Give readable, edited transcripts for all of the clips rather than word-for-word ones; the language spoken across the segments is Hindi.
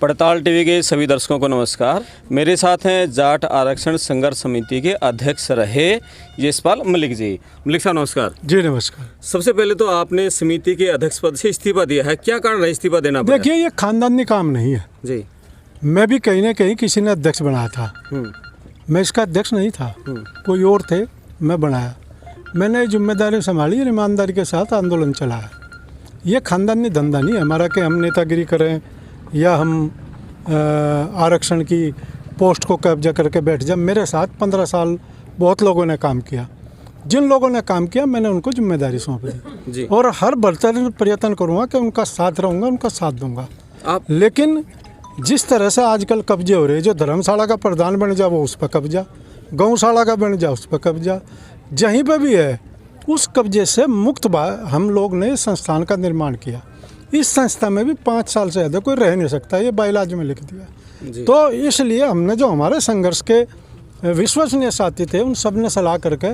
पड़ताल टीवी के सभी दर्शकों को नमस्कार। मेरे साथ हैं जाट आरक्षण संघर्ष समिति के अध्यक्ष रहे यशपाल मलिक जी। मलिक साहब नमस्कार। जी नमस्कार। सबसे पहले तो आपने समिति के अध्यक्ष पद से इस्तीफा दिया है, क्या कारण है इस्तीफा देना पड़ा? देखिए, ये खानदानी काम नहीं है जी। मैं भी कहीं ना कहीं किसी ने अध्यक्ष बनाया था, मैं इसका अध्यक्ष नहीं था, कोई और थे, मैं बनाया। मैंने जिम्मेदारी संभाली और ईमानदारी के साथ आंदोलन चलाया। ये खानदानी धंधा नहीं है हमारा कि हम नेतागिरी करें या हम आरक्षण की पोस्ट को कब्जा करके बैठ जाए। मेरे साथ 15 साल बहुत लोगों ने काम किया। जिन लोगों ने काम किया मैंने उनको जिम्मेदारी सौंप दी और हर बर्तन प्रयत्न करूँगा कि उनका साथ रहूँगा, उनका साथ दूंगा। लेकिन जिस तरह से आजकल कब्जे हो रहे, जो धर्मशाला का प्रधान बन जा वो उस पर कब्जा, गौशाला का बन जा उस पर कब्जा, जहीं पे भी है उस कब्जे से मुक्त हम लोग ने संस्थान का निर्माण किया। इस संस्था में भी 5 साल से ज़्यादा कोई रह नहीं सकता, ये बाइलाज में लिख दिया। तो इसलिए हमने जो हमारे संघर्ष के विश्वसनीय साथी थे उन सब ने सलाह करके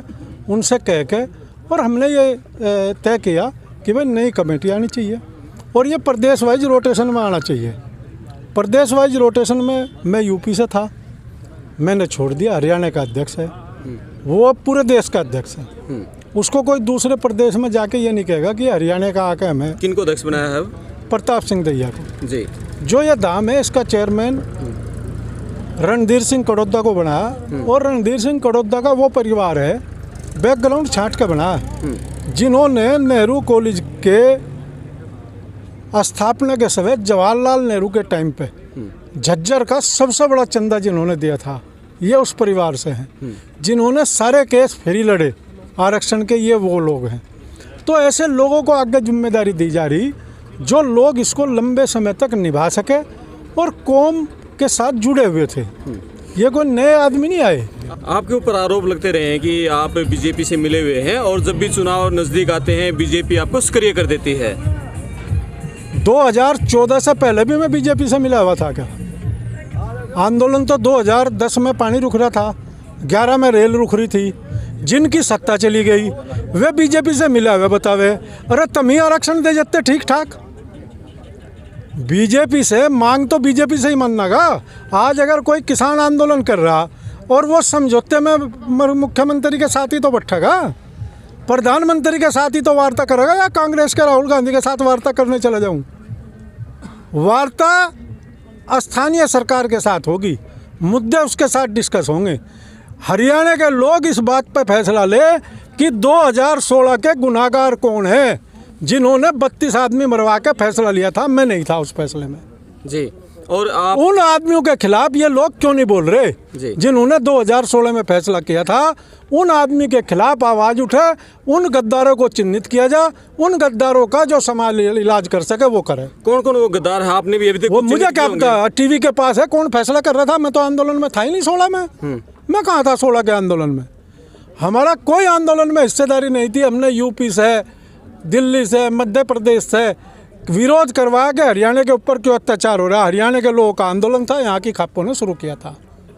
उनसे कह के और हमने ये तय किया कि भाई नई कमेटी आनी चाहिए और ये प्रदेश वाइज रोटेशन में आना चाहिए। प्रदेश वाइज रोटेशन में मैं यूपी से था, मैंने छोड़ दिया। हरियाणा का अध्यक्ष है, वो पूरे देश का अध्यक्ष है। उसको कोई दूसरे प्रदेश में जाके ये नहीं कहेगा कि हरियाणा का आके हमें। किनको अध्यक्ष बनाया है? प्रताप सिंह दहिया को जी। जो ये धाम है इसका चेयरमैन रणधीर सिंह कड़ोदा को बनाया और रणधीर सिंह कड़ोदा का वो परिवार है बैकग्राउंड छांट के बनाया जिन्होंने नेहरू कॉलेज के स्थापना के समय जवाहरलाल नेहरू के टाइम पे झज्जर का सबसे बड़ा चंदा जिन्होंने दिया था ये उस परिवार से हैं। जिन्होंने सारे केस फ्री लड़े आरक्षण के, ये वो लोग हैं। तो ऐसे लोगों को आगे जिम्मेदारी दी जा रही जो लोग इसको लंबे समय तक निभा सके और कौम के साथ जुड़े हुए थे। ये कोई नए आदमी नहीं आए। आपके ऊपर आरोप लगते रहे हैं कि आप बीजेपी से मिले हुए हैं और जब भी चुनाव नज़दीक आते हैं बीजेपी आपको सक्रिय कर देती है। 2014 से पहले भी मैं बीजेपी से मिला हुआ था क्या? आंदोलन तो 2010 में पानी रुक रहा था, 11 में रेल रुक रही थी। जिनकी सत्ता चली गई वे बीजेपी से मिला हुआ बतावे। अरे तुम ही आरक्षण दे जाते ठीक ठाक। बीजेपी से मांग तो बीजेपी से ही मानना का। आज अगर कोई किसान आंदोलन कर रहा और वो समझौते में मुख्यमंत्री के साथ ही तो बैठेगा, प्रधानमंत्री के साथ ही तो वार्ता करेगा या कांग्रेस के राहुल गांधी के साथ वार्ता करने चला जाऊं? वार्ता स्थानीय सरकार के साथ होगी, मुद्दे उसके साथ डिस्कस होंगे। हरियाणा के लोग इस बात पर फैसला ले कि 2016 के गुनाहगार कौन है जिन्होंने 32 आदमी मरवा के फैसला लिया था। मैं नहीं था उस फैसले में जी। और आप उन आदमियों के खिलाफ ये लोग क्यों नहीं बोल रहे जिन्होंने 2016 में फैसला किया था? उन आदमी के खिलाफ आवाज उठे, उन गद्दारों को चिन्हित किया जा, उन गद्दारों का जो समाज इलाज कर सके वो करे। कौन कौन वो गद्दार है? आपने भी अभी तक वो मुझे क्या पता, टीवी के पास है कौन फैसला कर रहा था। मैं तो आंदोलन में था ही नहीं 16 में। मैं कहाँ था 16 के आंदोलन में? हमारा कोई आंदोलन में हिस्सेदारी नहीं थी। हमने यूपी से, दिल्ली से, मध्य प्रदेश से विरोध करवाया कि हरियाणा के ऊपर क्यों अत्याचार हो रहा है। हरियाणा के लोगों का आंदोलन था, यहाँ की खापों ने शुरू किया था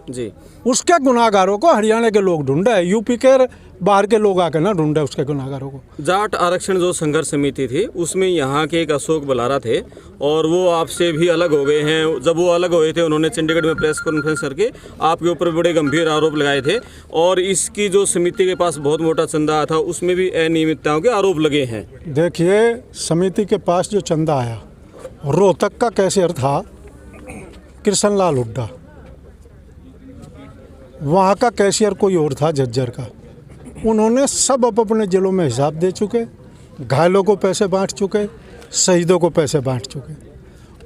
जी। उसके गुनाहगारों को हरियाणा के लोग ढूंढे, यूपी के बाहर के लोग आकर ना ढूंढे उसके गुनाहगारों को। जाट आरक्षण जो संघर्ष समिति थी उसमें यहाँ के एक अशोक बलारा थे और वो आपसे भी अलग हो गए हैं। जब वो अलग हुए थे उन्होंने चंडीगढ़ में प्रेस कॉन्फ्रेंस करके आपके ऊपर बड़े गंभीर आरोप लगाए थे और इसकी जो समिति के पास बहुत मोटा चंदा आया था उसमें भी अनियमितताओं के आरोप लगे हैं। देखिए, समिति के पास जो चंदा आया, रोहतक का कैशियर था कृष्ण लाल हुड्डा, वहाँ का कैशियर कोई और था झज्जर का। उन्होंने सब अपने जिलों में हिसाब दे चुके, घायलों को पैसे बांट चुके, शहीदों को पैसे बांट चुके।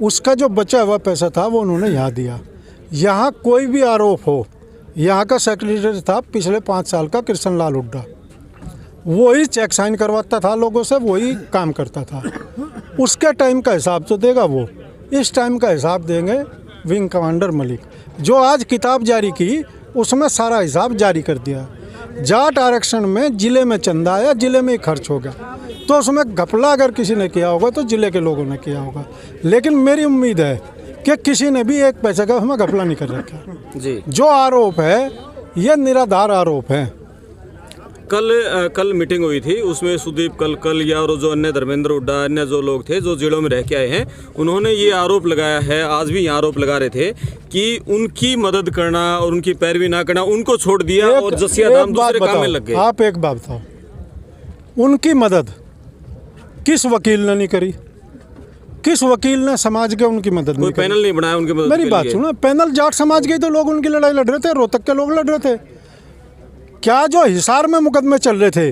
उसका जो बचा हुआ पैसा था वो उन्होंने यहाँ दिया। यहाँ कोई भी आरोप हो, यहाँ का सेक्रेटरी था पिछले 5 साल का कृष्ण लाल हुड्डा, वही चेक साइन करवाता था लोगों से, वही काम करता था। उसके टाइम का हिसाब तो देगा वो, इस टाइम का हिसाब देंगे विंग कमांडर मलिक। जो आज किताब जारी की उसमें सारा हिसाब जारी कर दिया। जाट आरक्षण में जिले में चंदा आया, जिले में ही खर्च हो गया, तो उसमें घपला अगर किसी ने किया होगा तो जिले के लोगों ने किया होगा। लेकिन मेरी उम्मीद है कि किसी ने भी एक पैसे का उसमें घपला नहीं कर रखा जी। जो आरोप है ये निराधार आरोप है। कल मीटिंग हुई थी, उसमें सुदीप कलकल और जो अन्य धर्मेंद्र हुड्डा, अन्य जो लोग थे जो जेलों में रह के आए हैं, उन्होंने ये आरोप लगाया है, आज भी ये आरोप लगा रहे थे कि उनकी मदद करना और उनकी पैरवी ना करना, उनको छोड़ दिया और जसिया धाम दूसरे काम में लग गए। आप एक बात बताओ, उनकी मदद किस वकील ने नहीं करी? किस वकील ने समाज के उनकी मदद नहीं करी? पैनल नहीं बनाया उनकी मदद। मेरी बात सुनो, पैनल जाट समाज के तो लोग उनकी लड़ाई लड़ रहे थे, रोहतक के लोग लड़ रहे थे। क्या जो हिसार में मुकदमे चल रहे थे,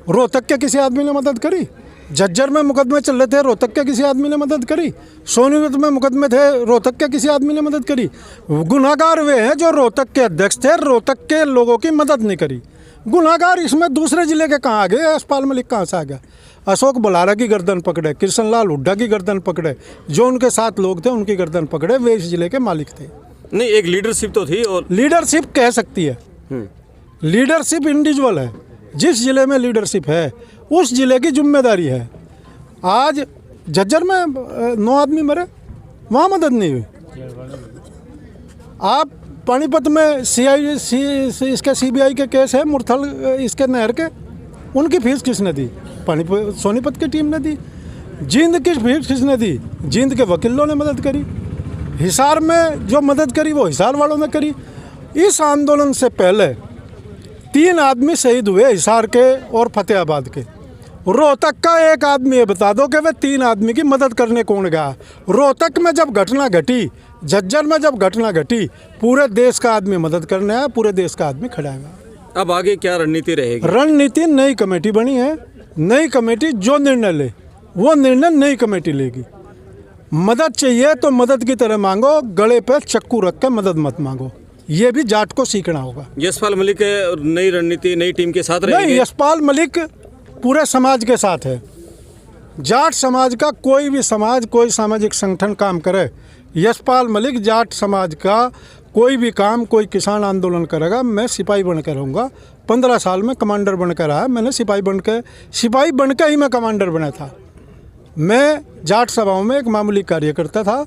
रोहतक के किसी आदमी ने मदद करी? झज्जर में मुकदमे चल रहे थे, रोहतक के किसी आदमी ने मदद करी? सोनीपत में मुकदमे थे, रोहतक के किसी आदमी ने मदद करी? गुनाहगार वे हैं जो रोहतक के अध्यक्ष थे, रोहतक के लोगों की मदद नहीं करी। गुनाहगार इसमें दूसरे जिले के कहाँ आ गए? यशपाल मलिक कहाँ से आ गया? अशोक बलारा की गर्दन पकड़े, कृष्णलाल हुड्डा की गर्दन पकड़े, जो उनके साथ लोग थे उनकी गर्दन पकड़े, वे इस जिले के मालिक थे। नहीं, एक लीडरशिप तो थी। और लीडरशिप कह सकती है, लीडरशिप इंडिविजुअल है। जिस जिले में लीडरशिप है उस जिले की जिम्मेदारी है। आज झज्जर में 9 आदमी मरे, वहाँ मदद नहीं हुई। आप पानीपत में इसके CBI के केस है, मुरथल इसके नहर के, उनकी फीस किसने दी? पानीपत सोनीपत की टीम ने दी। जींद की फीस किसने दी? जींद के वकीलों ने मदद करी। हिसार में जो मदद करी वो हिसार वालों ने करी। इस आंदोलन से पहले 3 आदमी शहीद हुए, हिसार के और फतेहाबाद के। रोहतक का एक आदमी है, बता दो कि वे 3 आदमी की मदद करने कौन गया? रोहतक में जब घटना घटी, झज्जर में जब घटना घटी, पूरे देश का आदमी मदद करने आया, पूरे देश का आदमी खड़ा है। अब आगे क्या रणनीति रहेगी? रणनीति, नई कमेटी बनी है। नई कमेटी जो निर्णय ले वो निर्णय नई कमेटी लेगी। मदद चाहिए तो मदद की तरह मांगो, गले पे चक्कू रख के मदद मत मांगो। ये भी जाट को सीखना होगा। यशपाल मलिक नई रणनीति, नई टीम के साथ रहेंगे? नहीं, यशपाल मलिक पूरे समाज के साथ है। जाट समाज का कोई भी समाज, कोई सामाजिक संगठन काम करे, यशपाल मलिक जाट समाज का कोई भी काम, कोई किसान आंदोलन करेगा, मैं सिपाही बन कर रहूँगा। 15 साल में कमांडर बनकर आया, मैंने सिपाही बन के ही मैं कमांडर बना था। मैं जाट सभाओं में एक मामूली कार्यकर्ता था,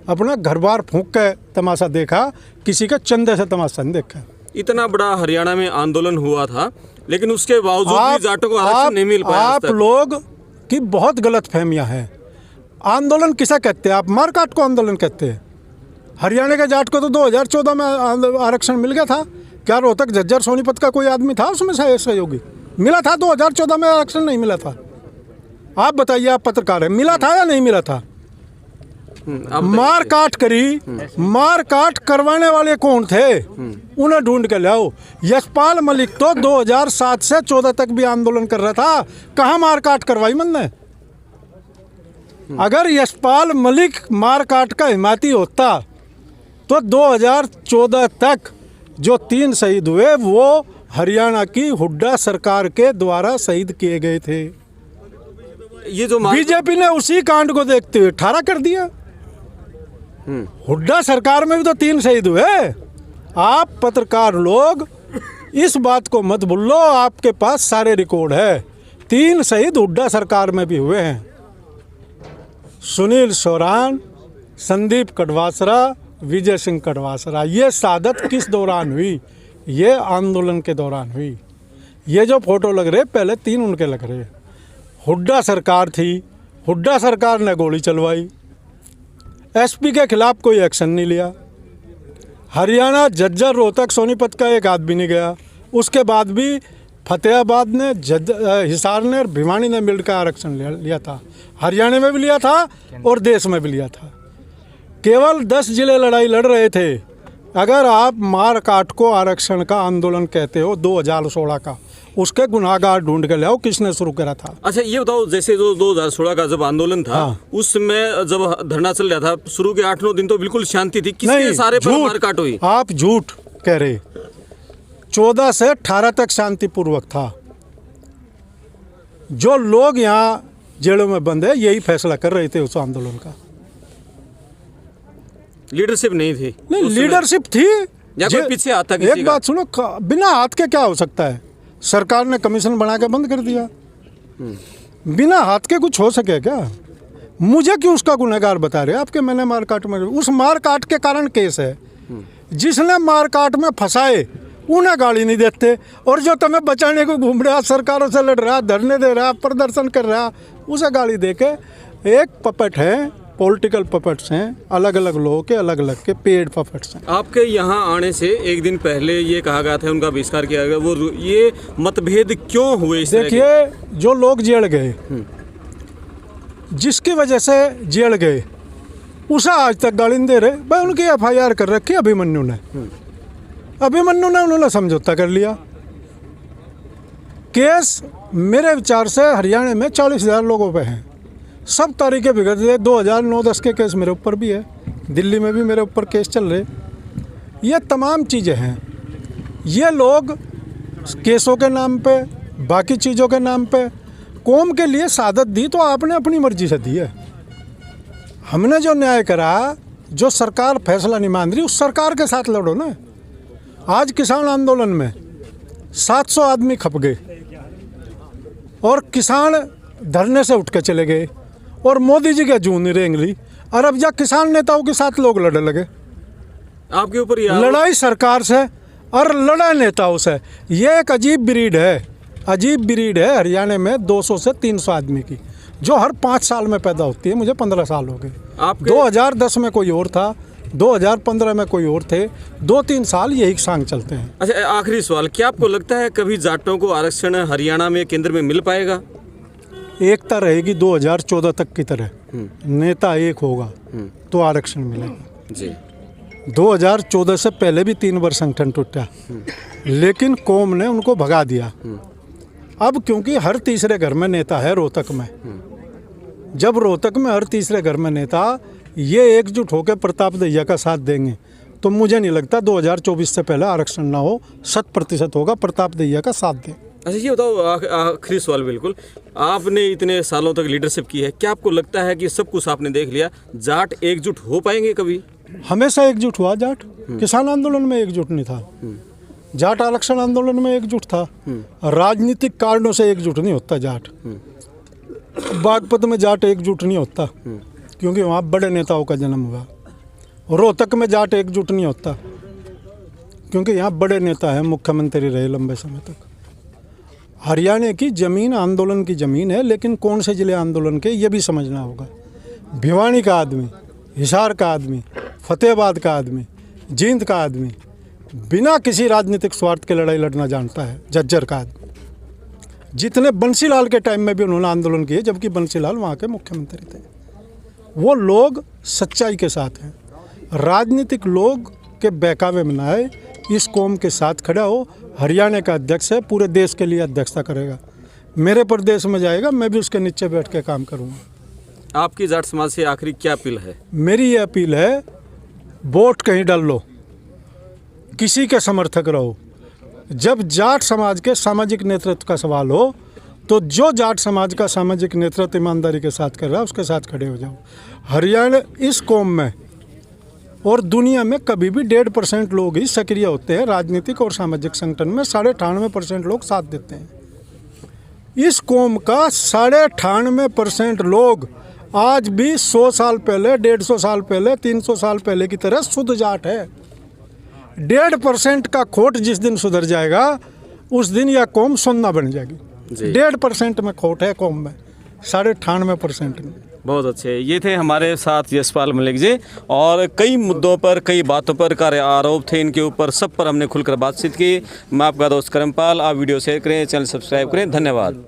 अपना घर बार फूंक के तमाशा देखा, किसी के चंदे से तमाशा नहीं देखा। इतना बड़ा हरियाणा में आंदोलन हुआ था, लेकिन उसके बावजूद भी जाटों को आरक्षण नहीं मिल पाया। आप लोग की बहुत गलत फहमियाँ हैं। आंदोलन किसे कहते हैं? आप मारकाट को आंदोलन कहते हैं। हरियाणा के जाट को तो 2014 में आरक्षण मिल गया था। क्या रोहतक, झज्जर, सोनीपत का कोई आदमी था उसमें सहयोगी? मिला था? 2014 में आरक्षण नहीं मिला था। आप बताइए, आप पत्रकार हैं, मिला था या नहीं मिला था? मार काट करी, मार काट करवाने वाले कौन थे? उन्हें ढूंढ के लाओ। यशपाल मलिक तो 2007 से 14 तक भी आंदोलन कर रहा था, कहाँ मार काट करवाई मन ने? अगर यशपाल मलिक मार काट का हिमायती होता तो 2014 तक जो 3 शहीद हुए वो हरियाणा की हुड्डा सरकार के द्वारा शहीद किए गए थे। ये जो बीजेपी ने उसी कांड को देखते हुए 18 कर दिया। हुड्डा सरकार में भी तो 3 शहीद हुए। आप पत्रकार लोग इस बात को मत भूलो, आपके पास सारे रिकॉर्ड है। 3 शहीद हुड्डा सरकार में भी हुए हैं। सुनील सोरान, संदीप कटवासरा, विजय सिंह कटवासरा। ये शहादत किस दौरान हुई? ये आंदोलन के दौरान हुई। ये जो फोटो लग रहे, पहले 3 उनके लग रहे। हुड्डा सरकार थी, हुड्डा सरकार ने गोली चलवाई, एसपी के खिलाफ कोई एक्शन नहीं लिया। हरियाणा, झज्जर, रोहतक, सोनीपत का एक आदमी नहीं गया। उसके बाद भी फतेहाबाद ने, हिसार ने और भिवानी ने मिलकर आरक्षण लिया था। हरियाणा में भी लिया था और देश में भी लिया था। केवल 10 जिले लड़ाई लड़ रहे थे। अगर आप मार काट को आरक्षण का आंदोलन कहते हो 2016 का, उसके गुनाहगार ढूंढ के लाओ, किसने शुरू करा था? अच्छा, ये बताओ, जैसे जो 2016 का जब आंदोलन था, उसमें जब धरना चल रहा था, शुरू के 8-9 दिन तो बिल्कुल शांति थी, किसके सारे पर मार काट हुई? आप झूठ कह रहे। 14 से 18 तक शांतिपूर्वक था। जो लोग यहाँ जेलों में बंद है, यही फैसला कर रहे थे उस आंदोलन का। लीडरशिप नहीं थी? नहीं, लीडरशिप थी या कोई पीछे हाथ था किसी एक बात सुनो, बिना हाथ के क्या हो सकता है? सरकार ने कमीशन बना के बंद कर दिया। बिना हाथ के कुछ हो सके क्या? मुझे क्यों उसका गुनहगार बता रहे आपके? मैंने मारकाट में, उस मारकाट के कारण केस है। जिसने मारकाट में फंसाए उन्हें गाली नहीं देते। और जो तुम्हें बचाने को घूम रहा, सरकारों से लड़ रहा, धरने दे रहा, प्रदर्शन कर रहा, उसे गाली दे के एक पपेट है, पॉलिटिकल पपेट्स हैं, अलग अलग लोगों के अलग अलग के पेड पपेट्स हैं। आपके यहाँ आने से एक दिन पहले ये कहा गया था उनका बहिष्कार किया गया, वो ये मतभेद क्यों हुए इस तरह के? देखिए, जो लोग जेल गए, जिसकी वजह से जेल गए, उसे आज तक गाली नहीं दे रहे। भाई उनकी FIR कर रखी अभिमन्यु ने, उन्होंने समझौता कर लिया। केस मेरे विचार से हरियाणा में 40,000 लोगों पे हैं, सब तारीखें बिगड़ गए। 2009-10 के केस मेरे ऊपर भी है, दिल्ली में भी मेरे ऊपर केस चल रहे। ये तमाम चीज़ें हैं। ये लोग केसों के नाम पे, बाकी चीज़ों के नाम पे कौम के लिए शहादत दी तो आपने अपनी मर्जी से दी है। हमने जो न्याय करा, जो सरकार फैसला नहीं मान रही, उस सरकार के साथ लड़ो ना। आज किसान आंदोलन में 700 आदमी खप गए और किसान धरने से उठ के चले गए और मोदी जी के जून नहीं रेंग ली। और अब जब किसान नेताओं के साथ लोग लड़ने लगे, आपके ऊपर लड़ाई सरकार से और लड़ाई नेताओं से। ये एक अजीब ब्रीड है हरियाणा में 200 से 300 आदमी की, जो हर 5 साल में पैदा होती है। मुझे 15 साल हो गए। 2010 में कोई और था, 2015 में कोई और थे, 2-3 साल यही सांग चलते हैं। अच्छा, आखिरी सवाल, क्या आपको लगता है कभी जाटों को आरक्षण हरियाणा में केंद्र में मिल पाएगा? एकता रहेगी 2014 तक की तरह, नेता एक होगा तो आरक्षण मिलेगा जी। 2014 से पहले भी 3 बार संगठन टूटा, लेकिन कौम ने उनको भगा दिया। अब क्योंकि हर तीसरे घर में नेता है रोहतक में, जब रोहतक में हर तीसरे घर में नेता ये एकजुट होकर प्रताप दहिया का साथ देंगे, तो मुझे नहीं लगता 2024 से पहले आरक्षण ना हो, 100% होगा, प्रताप दहिया का साथ दें। अच्छा, ये बताओ, आखिरी सवाल बिल्कुल, आपने इतने सालों तक लीडरशिप की है, क्या आपको लगता है कि सब कुछ आपने देख लिया, जाट एकजुट हो पाएंगे कभी? हमेशा एकजुट हुआ जाट, किसान आंदोलन में एकजुट नहीं था, जाट आरक्षण आंदोलन में एकजुट था, राजनीतिक कारणों से एकजुट नहीं होता जाट। बागपत में जाट एकजुट नहीं होता क्योंकि वहाँ बड़े नेताओं का जन्म हुआ। रोहतक में जाट एकजुट नहीं होता क्योंकि यहाँ बड़े नेता हैं, मुख्यमंत्री रहे लंबे समय तक। हरियाणा की ज़मीन आंदोलन की ज़मीन है, लेकिन कौन से ज़िले आंदोलन के, ये भी समझना होगा। भिवानी का आदमी, हिसार का आदमी, फतेहाबाद का आदमी, जींद का आदमी बिना किसी राजनीतिक स्वार्थ के लड़ाई लड़ना जानता है। झज्जर का आदमी, जितने बंसीलाल के टाइम में भी उन्होंने आंदोलन किए, जबकि बंसीलाल वहाँ के मुख्यमंत्री थे। वो लोग सच्चाई के साथ हैं। राजनीतिक लोग के बहकावे में ना आए, इस कौम के साथ खड़ा हो। हरियाणा का अध्यक्ष है, पूरे देश के लिए अध्यक्षता करेगा, मेरे प्रदेश में जाएगा, मैं भी उसके नीचे बैठ के काम करूँगा। आपकी जाट समाज से आखिरी क्या अपील है? मेरी ये अपील है, वोट कहीं डाल लो, किसी के समर्थक रहो। जब जाट समाज के सामाजिक नेतृत्व का सवाल हो, तो जो जाट समाज का सामाजिक नेतृत्व ईमानदारी के साथ कर रहा है, उसके साथ खड़े हो जाओ। हरियाणा इस कौम में और दुनिया में कभी भी 1.5% लोग ही सक्रिय होते हैं राजनीतिक और सामाजिक संगठन में, 98.5% लोग साथ देते हैं। इस कौम का 98.5% लोग आज भी 100 साल पहले, 150 साल पहले, 300 साल पहले की तरह शुद्ध जाट है। 1.5% का खोट जिस दिन सुधर जाएगा, उस दिन यह कौम सुन्ना बन जाएगी। 1.5% में खोट है कौम में, 98.5% में। बहुत अच्छे, ये थे हमारे साथ यशपाल मलिक जी, और कई मुद्दों पर, कई बातों पर कार्य आरोप थे इनके ऊपर, सब पर हमने खुलकर बातचीत की। मैं आपका दोस्त करमपाल, आप वीडियो शेयर करें, चैनल सब्सक्राइब करें। धन्यवाद।